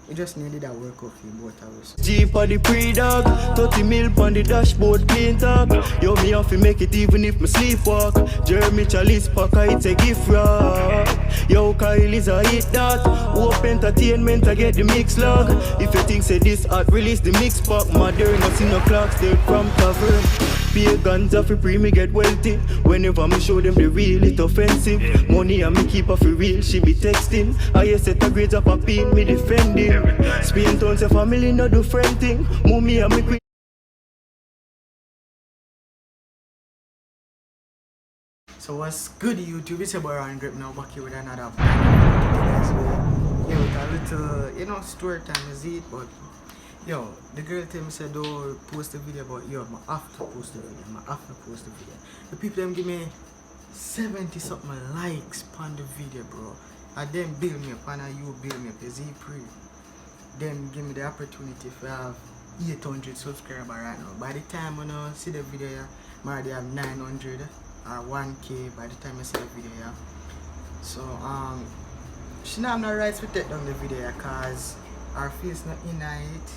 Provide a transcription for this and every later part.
You just needed that work out for you both of us. Jeep on the pre-dog, 30 mil on the dashboard, clean talk. Yo, me have to make it even if me sleepwalk. Jeremy Chalice Packer, it's a gift wrap. Yo, Kyle is a hit that. Hope entertainment, I get the mix log. If you think say this art, release the mix pack. Modern, I see no clock, still from tavern. Pay guns off free, me get wealthy. Whenever me show them the real, it offensive. Money and me keep off real, she be texting. I set a grades up a pin, me defending. Spain town say family no do friend thing. Mummy and me quick. So what's good YouTube? It's your boy RonDaGreat now back here with another video. Yo, with a little, you know, story time is it, but yo, the girl tell me said don't post the video, but yo, I have to post the video. The people them give me 70 something likes on the video, bro. And then build me up, and you build me up, is it pre? Then give me the opportunity if I have 800 subscribers right now. By the time when I see the video, I already have 900 or 1K by the time I see the video. So she not have no rights to take down the video because her face not in it,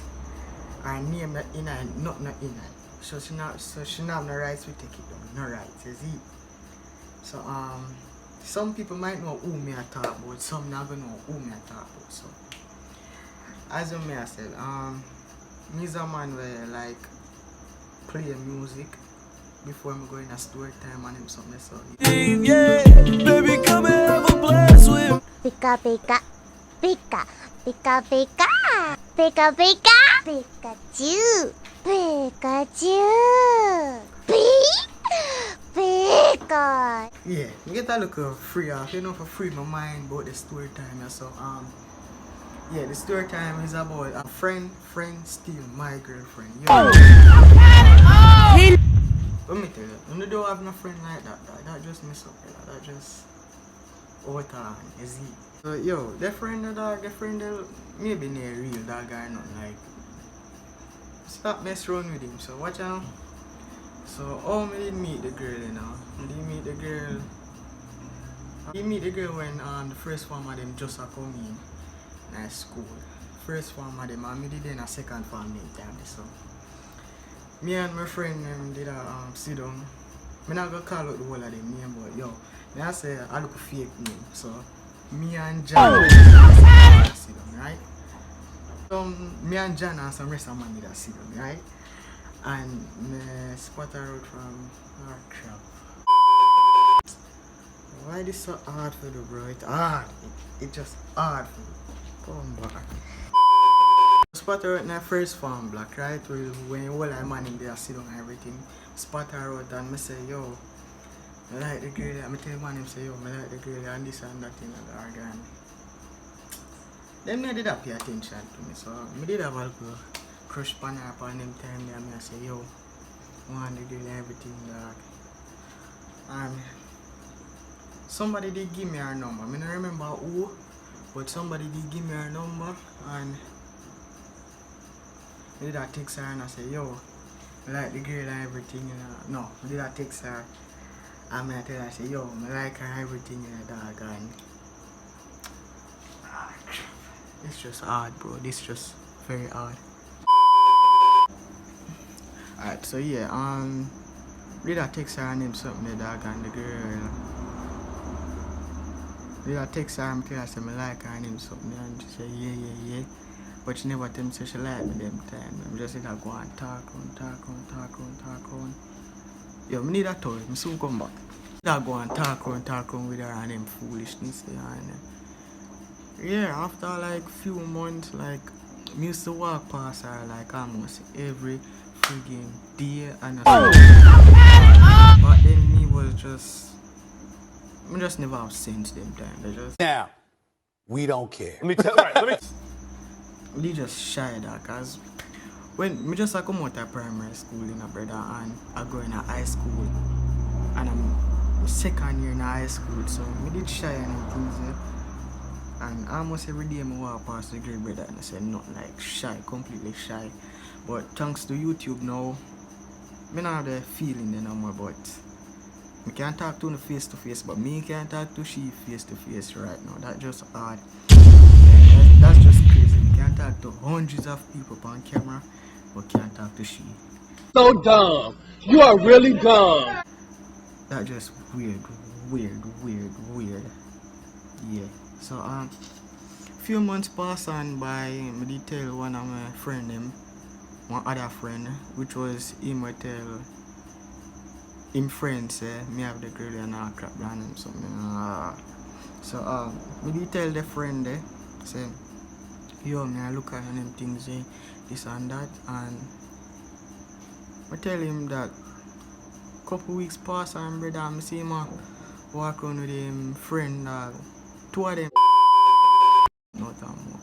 her name not in it, nothing not in it. So she not have no rights to take it down. No rights, is it? So some people might know who me I talk about, some not gonna know who me I talk about. So as I said, me's a man where like play music before I'm going to story time and him something so Yeah, baby, come and have a blast with. Pika pika, pika, pika pika, pika pika, Pikachu, Pikachu, Pika. yeah, you get a look free off, you know, for free my mind about the story time. So yeah, the story time is about a friend steal my girlfriend. Yo. Let me tell you, when you don't have no friend like that just mess up, that just over is it. So yo, the friend maybe not a real dog guy, not like stop mess around with him. So watch out. So I did meet the girl, you know. I did meet the girl. I meet the girl when the first form of them just come in school. First form of them, and I did in a second form time. So me and my friend did a sit down. I'm not gonna call out the whole of them name, but yo, I say I look fake name. So me and John sit down, right? So me and John and some rest of man did a sit down, right? And me spot her out from our crap. Why this so hard for you, bro? It's hard. It's just hard for you. Come back. Spot her out in the first farm block, right? When you all I man in there sit down and everything. Spot her out and I say, yo, I like the girl. I tell man him say, yo, I like the girl and this and that thing and the organ. Then I did not pay attention to me, so I did have a little crush on her upon them time there. I say, yo, I want the girl and everything, dog. And somebody did give me her number. I don't remember who, but somebody did give me her number and I did that text her and I say, yo, I like the girl and everything, you know. No, I did that text her and I tell her, I say, yo, I like her and everything, you know, dog. And it's just hard, bro. This just very hard. Alright, so yeah, did I text her and him something, the dog, and the girl. Did I text her and tell her I like her and him something, and she said, yeah. But she never tell me say she like me them time. I'm just go and talk on. Yo, me need a toy, me soon come back. I go and talk on with her and them foolishness. And yeah, after like few months, like me used to walk past her like almost every friggin' day and but then me was just never have sense them time. They just now we don't care. they just shy that cause when me just come out of primary school in a brother and I go in a high school and I'm second year in high school, so me did shy and things and almost every day I walk past the great brother and I say not like shy, completely shy. But thanks to YouTube now, I don't have the feeling no more, but I can't talk to her face to face, but me can't talk to she face to face right now. That's just hard. That's just crazy. We can't talk hundreds of people on camera, but can't talk to she. So dumb. You are really dumb. That just weird. Yeah. So few months pass on by. Me did tell one of my friend one other friend, which was him I tell him friend say me have the girl and I crap down him something. So me did tell the friend say, yo, me I look at them things this and that, and I tell him that couple weeks pass and brother I see him walk around with him friend, two of them not that more.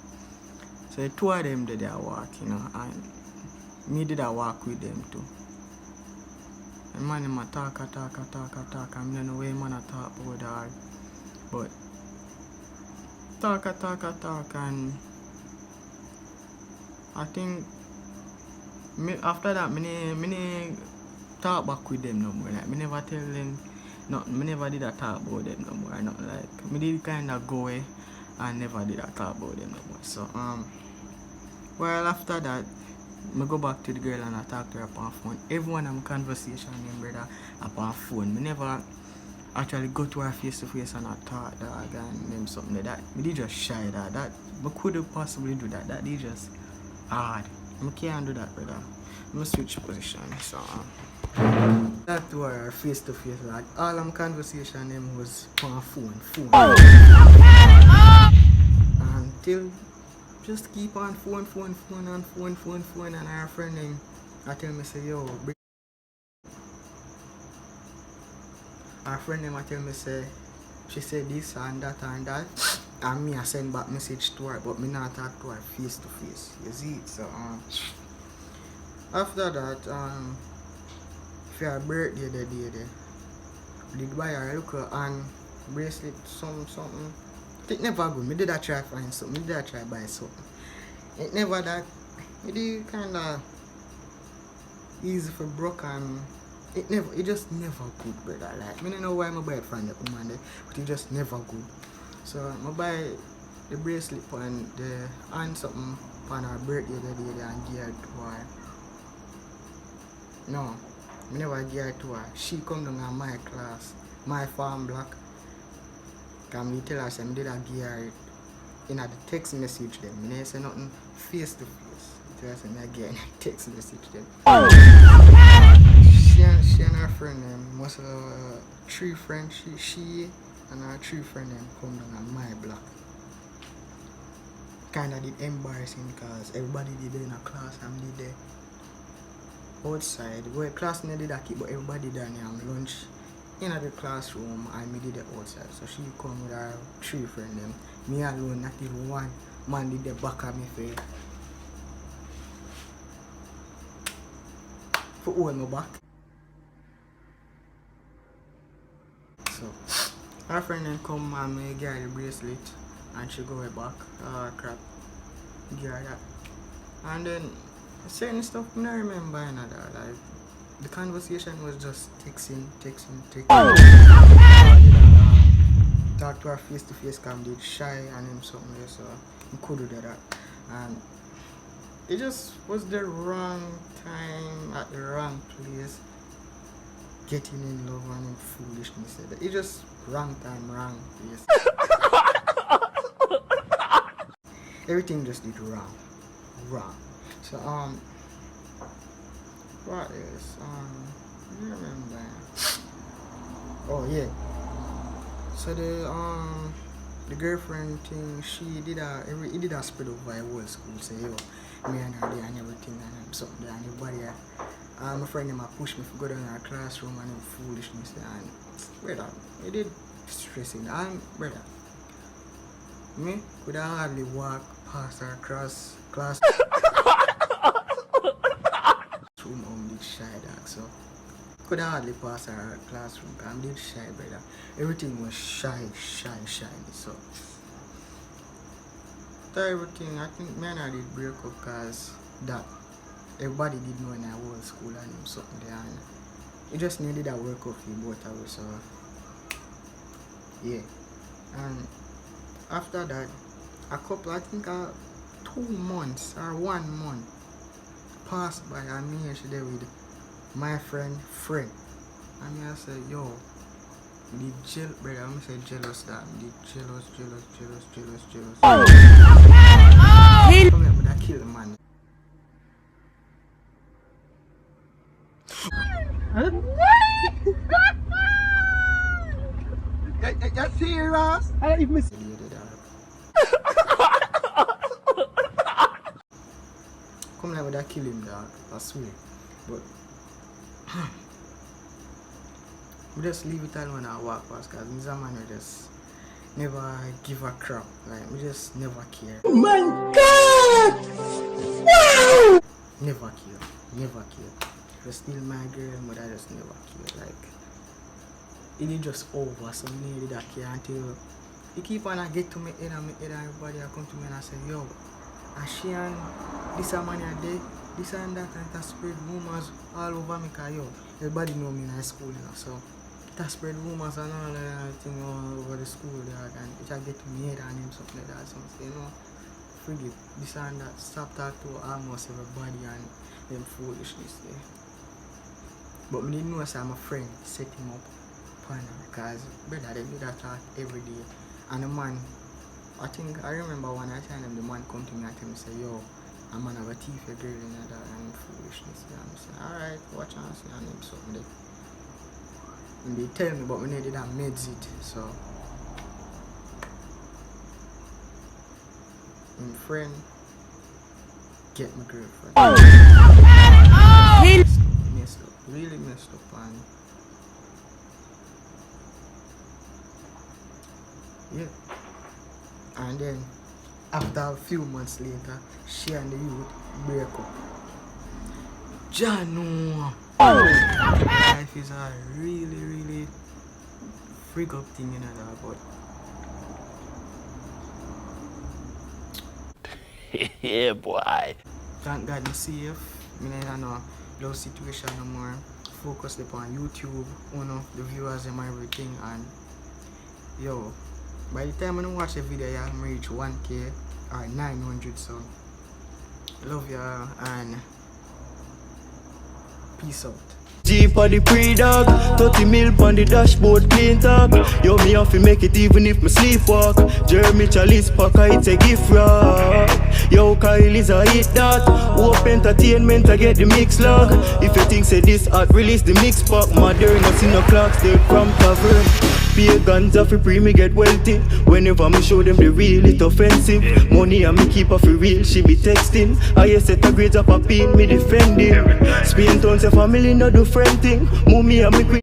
So two of them did their walk, you know, and me did I walk with them too. And man him a talk, and I don't know where man a talk about that. But talk and I think after that me talk back with them no more. Like me never tell them nothing. Me never did a talk about them no more. Not like me did kinda go away and never did a talk about them no more. So well after that I go back to the girl and I talk to her upon phone. Everyone I'm conversation them brother upon phone. Me never actually go to her face to face and I talk dog and them something like that. Me did just shy that. I couldn't possibly do that. That is just hard. I can't do that brother. I'm switch position. So that to her face to face, like all them conversation them was on phone. Until just keep on phone and our friend them I tell me say yo our friend them I tell me say she said this and that and me I send back message to her but me not talk to her face to face. You see it? So after that for her birthday the day there did buy her a look and bracelet something. It never good. Me did I try find something. Me did I try buy something. It never that. It did kinda easy for broke and it just never good brother. Like me don't know why I buy it from the woman there, but it just never good. So I buy the bracelet and the and something on her birthday the day and give her to her. No, I never give her to her. She come down in my class, my farm block. Can me tell her say I did I give her it in the text message them. I say nothing face to face. Tell her say I give her text message them. She and her friend them must have 3 friends. She and her 3 friends them come down on my block. Kinda did embarrassing because everybody did in a class and did there outside. Well, class never did that keep, but everybody done lunch in the classroom and me did it outside. So she come with her 3 friends them. Me alone, not even one man did the back of me for hold my back. So her friend then come and me give her the bracelet and she go back. Crap. Give her that. And then certain stuff I don't remember another. Like the conversation was just texting. Talk to her face to face because I did shy and him something there, so I could do that. And it just was the wrong time at the wrong place. Getting in love and him foolishness. It just wrong time, wrong place. Everything just did wrong. So what is I don't remember. Oh yeah. So the girlfriend thing, he did a spread over the whole school. Say yo, me and her there and everything and something there and everybody my friend them push me to go down in our classroom and foolishness there and brother, it did stressing. And brother, me could hardly walk past our class room on did shy dog, so could hardly pass our classroom because I did shy brother. Everything was shy. So everything I think me and I did break up because that everybody did know in our whole school and him something there and it just needed a work up for both of us. So yeah. And after that a couple I think 2 2 months or 1 month passed by and me here she there with my friend. And me I say, yo, the brother, I'm say jealous that. The jealous. Come here, but I kill the man. You serious? I don't even miss. Come here, but I kill him, dog. I swear. But we just leave it alone and walk past, because Mr. Man will just never give a crap. Like, we just never care. Oh my God! Wow! Never care. You're still my girl, but I just never care. Like, it is just over, so me need that care until you keep on and get to me head and everybody will come to me and I say, yo, and she and this a man are there, this and that, and it spread rumors all over me, because yo, everybody know me in high school, you know, so it spread rumors and all that thing all over the school, dog, and it will get to me head and him something like that, so I say, you know, forget this and that, stop talking to almost everybody and them foolishness there. But me didn't know say my friend set him up upon her, because brother they do that talk every day. And the man, I remember one time the man come to me and tell me say, yo, I'm gonna have a thief a girl in that and foolishness. And I'm saying, alright, watch and see and him something there. And they tell me but we needed that meds it, so my friend get my girlfriend. Messed up, really messed up, and yeah. And then after a few months later, she and the youth break up. Jano, life is a really freak up thing, you know that, but Yeah, boy. thank God I'm safe. I don't know love situation no more. Focus upon YouTube, you know, the viewers and everything, and yo, by the time I watch the video, I'm reach 1K or 900, so love you and peace out. Jeep on the pre-dog, 30 mil on the dashboard, clean talk. Yo, me have to make it even if me sleepwalk. Jeremy Chalice Packer, it's a gift wrap. Yo, Kyle is a hit that. Hope entertainment, I get the mix log. If you think say this art, release the mix pack. Modern, I see no clocks, they from tavern. Pay guns off for pre, me get wealthy. Whenever me show them the real, it offensive. Money and me keep off for real, she be texting. I set a grades up a pin, me defending. Spain town say family no do friend thing. Mummy and me